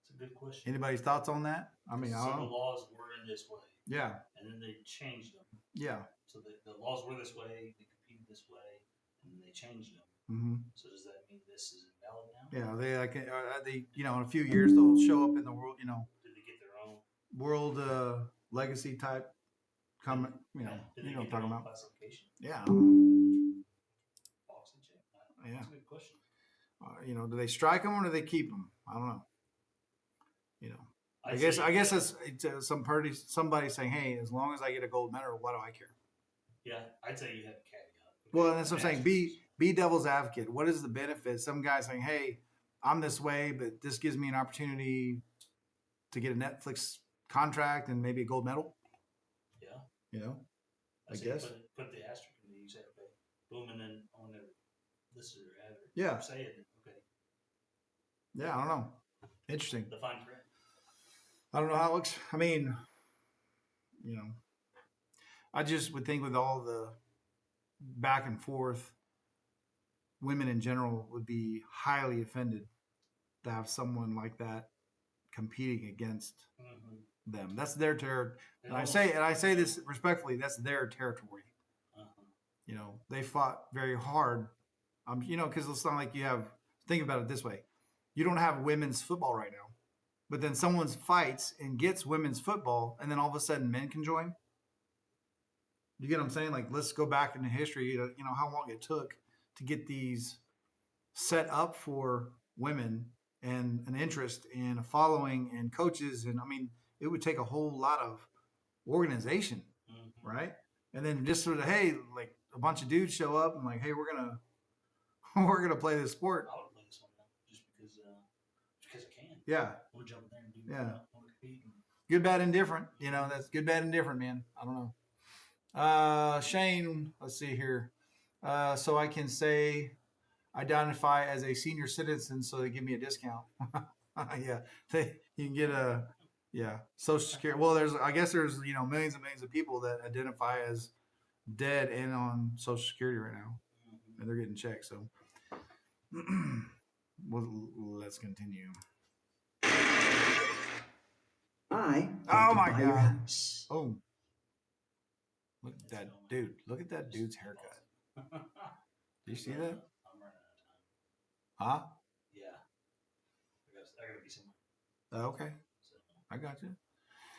It's a good question. Anybody's thoughts on that? I mean, I Some don't of the know. laws were in this way, Yeah, and then they changed them. yeah. So the laws were this way, they competed this way, and then they changed them. Mm-hmm. So does that mean this is invalid now? Yeah, they in a few years they'll show up in the world, Did they get their own? world legacy type comment. Did you they know get what I'm their talking own about. classification? Yeah, Boxing champ? Yeah. That's a good question. do they strike them or do they keep them? I don't know. I I'd guess say, it's somebody saying, hey, as long as I get a gold medal, why do I care? yeah, I'd say you have a caveat. Well, that's what I'm saying. Asterisk. Be devil's advocate. What is the benefit? Some guy saying, hey, I'm this way, but this gives me an opportunity to get a Netflix contract and maybe a gold medal. Yeah. I I'd say guess. Put the asterisk in there. You say, okay, boom, and then on there, this is your ad. Yeah. Say it. Okay. Yeah, I don't know. Interesting. The fine print. I don't know how it looks. I mean, I just would think with all the back and forth, women in general would be highly offended to have someone like that competing against Mm-hmm. them. That's their territory. It And I almost- say this respectfully, that's their territory. Uh-huh. They fought very hard. Because it's not like think about it this way. You don't have women's football right now, but then someone fights and gets women's football, and then all of a sudden men can join. You get what I'm saying? Like, let's go back into history, how long it took to get these set up for women and an interest and a following and coaches. And I mean, it would take a whole lot of organization, Mm-hmm. right? And then just sort of, hey, like a bunch of dudes show up and like, hey, we're gonna play this sport. I would play this one now just because I can. Yeah, I want to jump in there and do. Yeah. I want to compete. good, bad, and different. That's good, bad, and different, man. I don't know. Shane, let's see here. So I can say identify as a senior citizen, so they give me a discount. Yeah, you can get Social Security. Well, I guess there's millions and millions of people that identify as dead and on Social Security right now, Mm-hmm. and they're getting checks. So, let's continue. I Oh want to my buy your God. house. Oh, look at that dude! Look at that dude's haircut. Do you see that? I'm running out of time. Huh? Yeah. I gotta be somewhere. Okay, So I got you.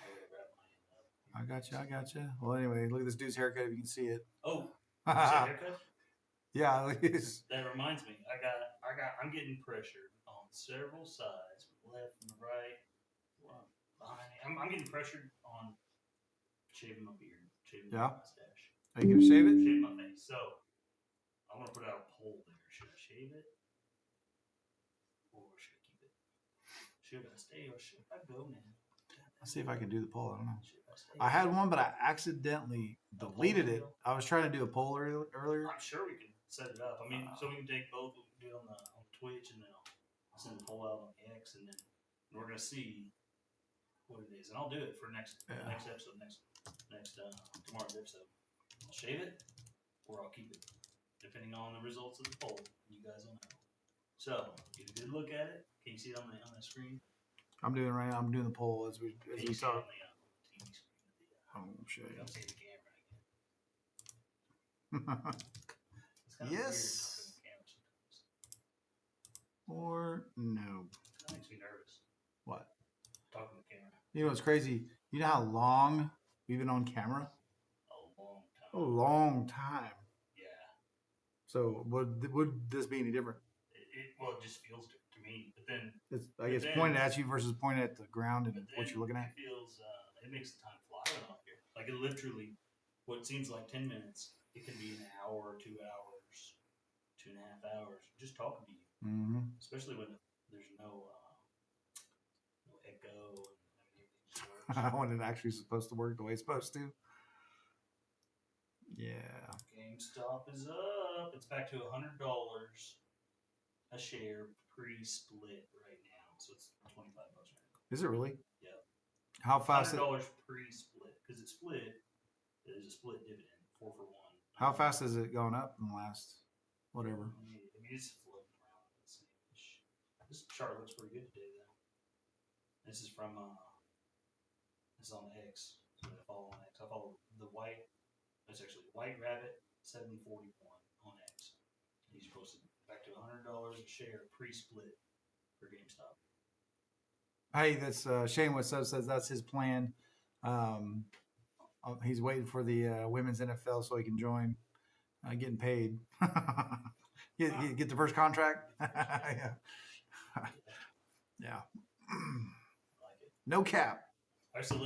I gotta wrap my I got you. Well, anyway, look at this dude's haircut. If you can see it. Oh, you said haircut? Yeah, look at this. That reminds me. I'm getting pressured on several sides, from the left and the right, behind me. I'm getting pressured on shaving my beard, shaving Yeah. my mustache, Are you gonna shave it? shaving my face. So I'm gonna put out a poll there. Should I shave it or should I keep it? Should I stay or should I go now? Let's see if I can do the poll. I don't know. Should I stay? I had one, but I accidentally deleted it. I was trying to do a poll earlier. I'm sure we can set it up. I mean, so we can take both. We can do it on Twitch, and then I'll send the poll out on X, and then we're gonna see what it is, and I'll do it for next episode, next tomorrow's episode. I'll shave it, or I'll keep it, depending on the results of the poll. You guys will know. So, get a good look at it. Can you see it on the screen? I'm doing right now. I'm doing the poll as we Can you see it on talk. the TV screen? I'll show You you. don't see the camera again. It's kind of weird Yes. talking to the camera sometimes. Or no. That makes me nervous. What? Talking to the camera. You know what's crazy? You know how long we've been on camera? A long time. A long time. Yeah. So would this be any different? Well, it just feels different to me. me. But then, I guess then- pointed at you versus pointed at the ground and but what then you're looking at. it feels it makes the time fly when I'm up here. Like it literally, what seems like 10 minutes, it can be an hour, 2 hours, 2.5 hours just talking to you. Mm-hmm. Especially when there's no echo and everything just works. When it actually is supposed to work the way it's supposed to. Yeah. GameStop is up. It's back to $100 a share pre-split right now, so it's $25 right now. Is it really? Yep. How fast? $100 pre-split because it split. There's a split dividend, 4 for 1. How fast has it gone up in the last whatever? I mean, it's floating around the same-ish. This chart looks pretty good today, though. This is from it's on X. So I follow on X. I follow the white. That's actually White Rabbit 741 on X. He's posted back to $100 a share pre-split for GameStop. Hey, that's Shane What's Up says that's his plan. He's waiting for the women's NFL so he can join, getting paid. get the first contract. Yeah. Yeah. Like it. No cap. All right, so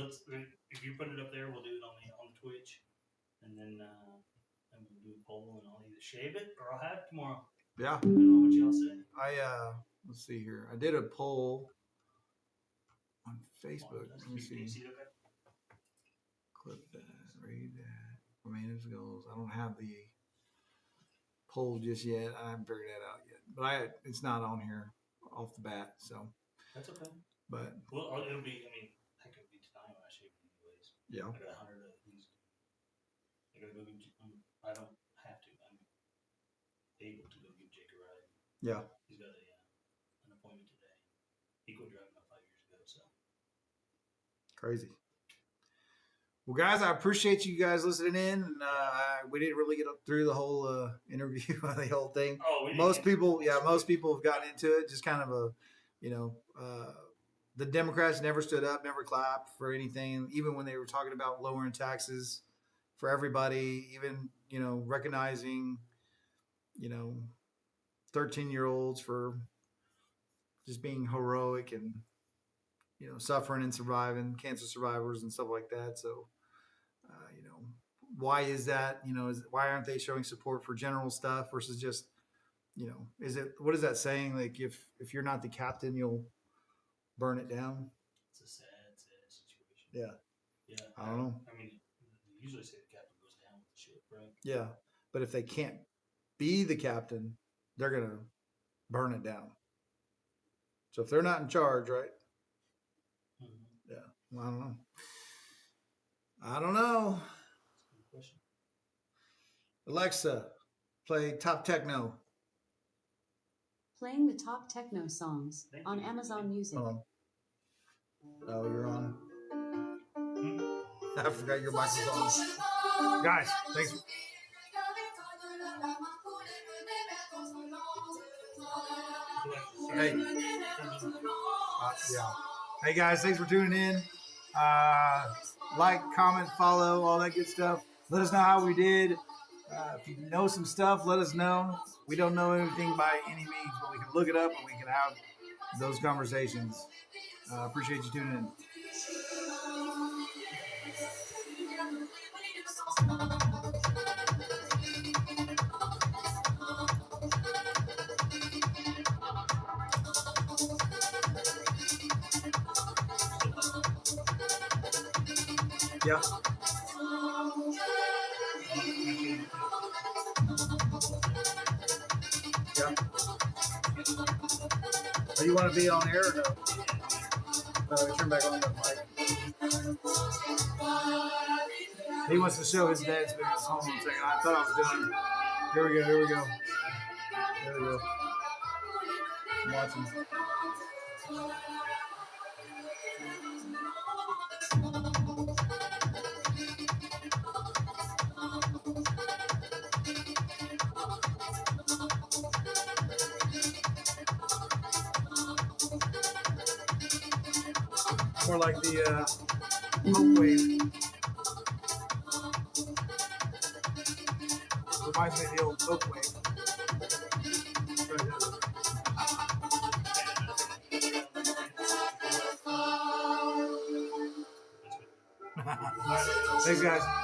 if you put it up there, we'll do it on the Twitch, and then we'll do a poll, and I'll either shave it or I'll have it tomorrow. Yeah. I don't know what y'all say. Let's see here. I did a poll on Facebook. Does Let me see. see it okay? Clip that. Read that. Romanus goals. I don't have the poll just yet. I haven't figured that out yet. But it's not on here off the bat. So, That's okay. but Well, it'll be. I mean, heck, it'll be tonight when I shave it anyways. yeah. I got 100 of these. I gotta go give. I don't have to. I'm able to go give Jake a ride. Yeah. He's got an appointment today. He quit driving about 5 years ago, so. Crazy. Well, guys, I appreciate you guys listening in. We didn't really get up through the whole interview, the whole thing. Oh, we Most people have gotten into it. Just kind of the Democrats never stood up, never clapped for anything, even when they were talking about lowering taxes for everybody, even, recognizing, 13-year-olds for just being heroic and, suffering and surviving, cancer survivors and stuff like that. So, why is that? Why aren't they showing support for general stuff versus just, what is that saying? Like if you're not the captain, you'll burn it down. It's a sad situation. Yeah. Yeah. I don't know. I mean, they usually say the captain goes down with the ship, right? Yeah. But if they can't be the captain, they're going to burn it down. So if they're not in charge, right? Mm-hmm. Yeah. Well, I don't know. That's a good question. Alexa, play Top Techno. Playing the top techno songs Thank on you. Amazon Music. Hold on. Oh, you're on. I forgot your microphone. Guys, thanks. Hey. Yeah. Hey guys, thanks for tuning in. Like, comment, follow, all that good stuff. Let us know how we did. If you know some stuff, let us know. We don't know anything by any means, but we can look it up and we can have those conversations. Appreciate you tuning in. Yeah. Yeah. Do you want to be on air or no? Turn back on the mic. He wants to show his dad's video. Hold on a second. I thought I was doing. Here we go. Here we go. There we go. I'm watching. More like the Hope Wave. Reminds me of the old Hope Wave. Thanks, guys.